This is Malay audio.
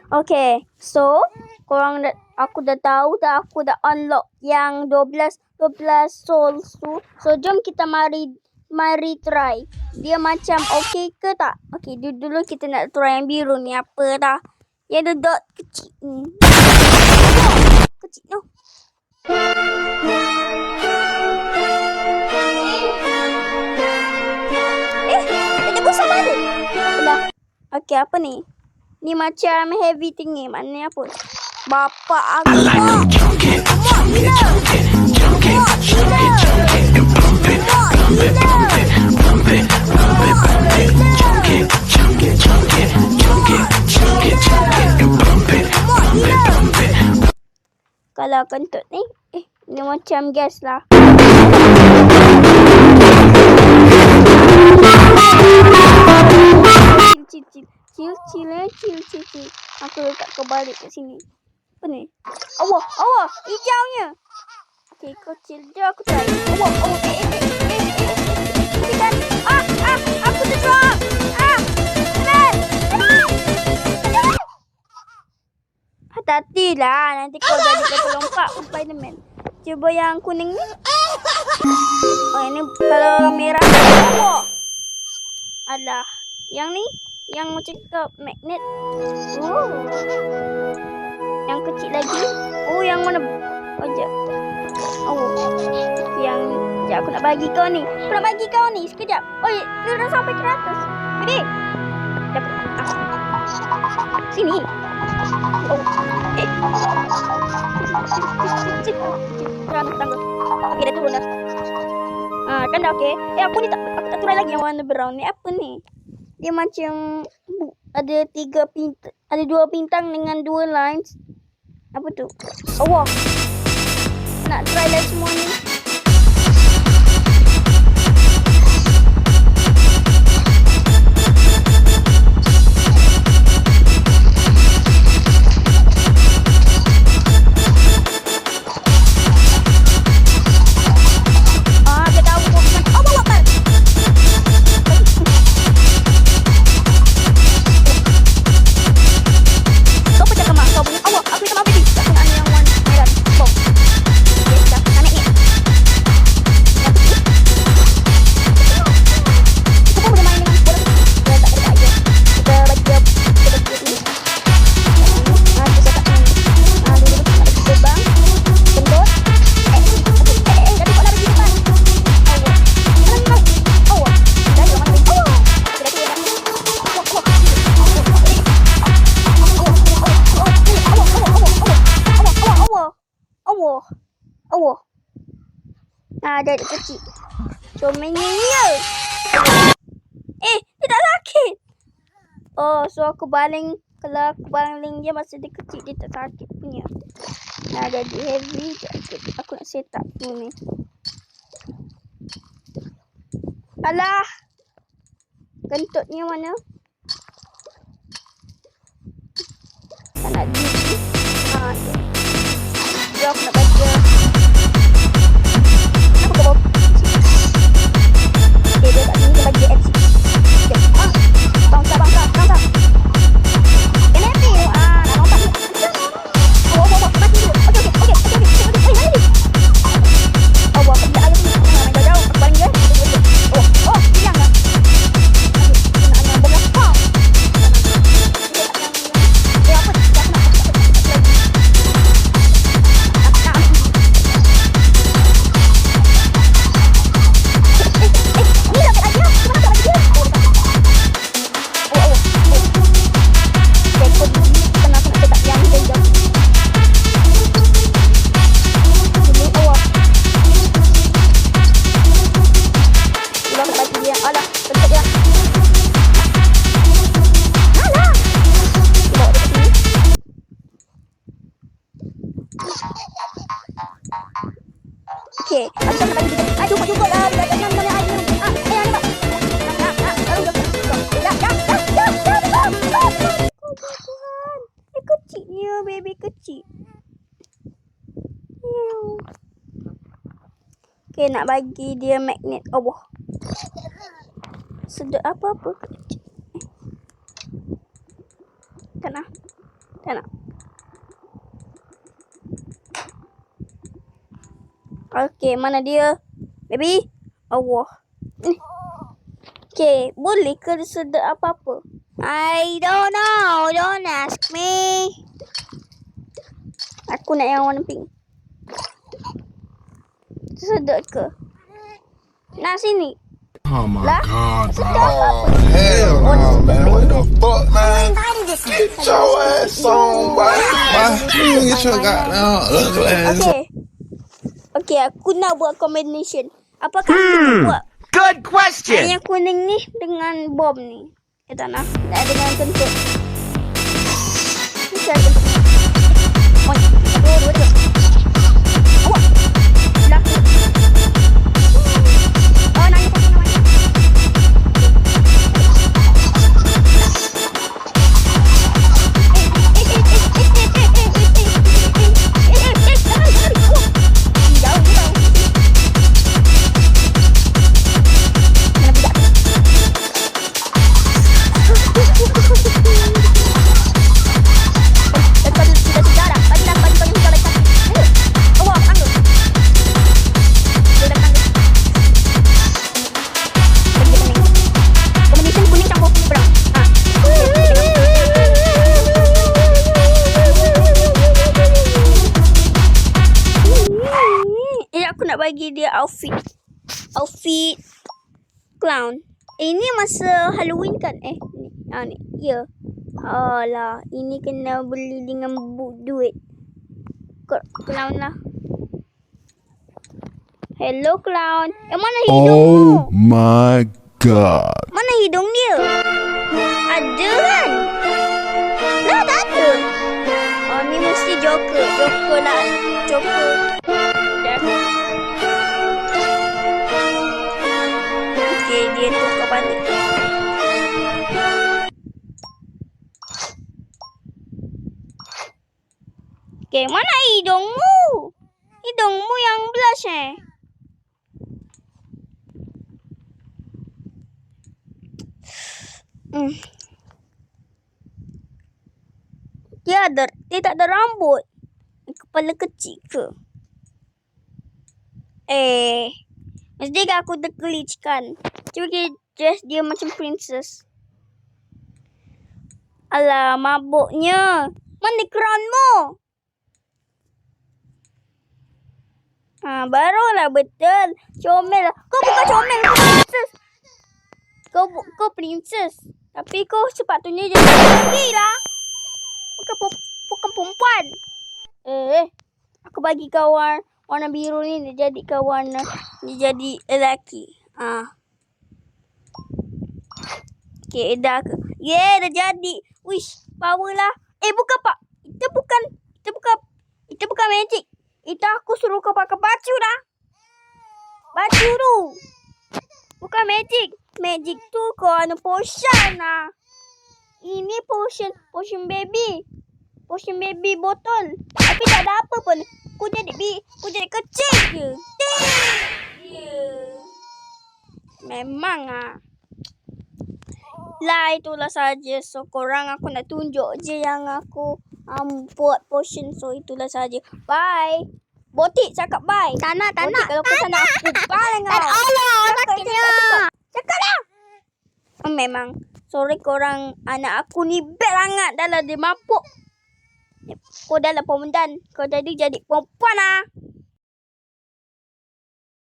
Okay, so aku dah tahu dah, aku dah unlock yang 12 souls tu. So jom kita mari try. Dia macam okay ke tak? Okay, dulu kita nak try yang biru ni apa dah. Yang ada dot kecil ni. Kecil no. Ada busa balik. Belah. Okay, apa ni? Ni macam heavy thingy. Maknanya apa? Bapak aku. Kalau kentut ni, ni macam gas lah. Cil. Aku letak kebalik kat sini. Apa ni? Allah, hijaunya. Okay, kecil je aku try. Allah, aku terdrop. Hati-hati lah, nanti kau jadi kelompak Spiderman. Cuba yang kuning ni. Oh, ini kalau merah. Allah. Alah, yang ni, yang macam ke magnet. Oh. Yang kecil lagi. Oh, yang mana? Oh, jap. Oh. Yang jap aku nak bagi kau ni. Sekejap. Oh, dia dah sampai ke atas. Adik. Sini. Oh. Tangga. Okey, dah turun dah. Kan dah okey. Aku tak try lagi yang warna brown ni. Apa ni? Dia macam ada 2 bintang dengan 2 lines. Apa tu? Allah. Nak try lah semua ni. Allah. Ada kecil. Comelnya. Dia tak sakit. Oh, so aku baling. Kalau aku baling dia masa dia kecil, dia tak sakit punya. Jadi heavy. Aku nak set up ni. Alah. Kentutnya mana? Tak nak gigi. Dia aku nak baca. Kenapa kau bawa? Okay, dia kat sini dia bagi X. Bangsa. Kenapa? Nak lompat ni. Mati dulu. Okay. Mana ni? Allah, pergi ayam ni. Main jauh-jauh. Aku baling dia. Oh, hilang lah. Nak bola. Apa ni? Okay, aku nak bagi dia. Jumpa lah. Dia nak minum air. Nampak. Tuhan. Dia kecilnya, baby kecil. Okay, nak bagi dia magnet. Allah. Sedut apa-apa kecil. Tak nak. Okay, mana dia? Baby? Allah. Okay, boleh ke sedap apa-apa? I don't know. Don't ask me. Aku nak yang warna pink. Sedap ke? Nak sini. Oh my Lah? god, bro. Sedap. Hell no, man. What the fuck, man? Get your ass on, boy. You get your goddamn ugly ass on. Okay, aku nak buat combination. Apakah kita buat Good question. yang kuning ni dengan bom ni? Kita nak dengan kentut. Ni saya kentut. Dua. Awak. Belakang. Oh, nangis. Bagi dia outfit clown. Ini masa Halloween kan? Ni. Ya. Alah, ini kena beli dengan duit. Clown lah. Hello clown. Mana hidungmu? Oh my god. Mana hidung dia? Ada kan? Lah, tak ada. Oh, ni mesti Joker. Joker lah. Joker. Okay, dia tukar balik. Okay, mana hidungmu? Hidungmu yang blush Dia tak ada rambut. Kepala kecil ke? Mesti aku terglitch kan? Cuba kita dress dia macam princess. Alah, mabuknya. Mana crownmu? Barulah betul. Comel lah. Kau bukan comel, kau princess. Kau princess. Tapi kau sepatutnya jadi lelaki lah. Bukan perempuan. Aku bagi kau warna biru ni. Dia jadi kau warna. Dia jadi lelaki. Okay, dah ke? Yeah, dah jadi. Wish, power lah. Bukan pak. Itu bukan magic. Itu aku suruh kau pakai baju dah. Baju tu. Bukan magic. Magic tu kau potion lah. Ini potion. Potion baby. Potion baby botol. Tapi tak ada apa pun. Aku jadi kecil je. Memang lah, itulah saja. So korang aku nak tunjuk je yang aku buat potion. So itulah saja. Bye. Botik cakap bye. Tak nak. Kalau kau tak nak aku bye kau. Allah, sakitnya. Cakap lah. Memang. Sorry korang. Anak aku ni bad sangat. Dah lah dia mabuk. Kau dah lah pemudan. Kau jadi perempuan lah.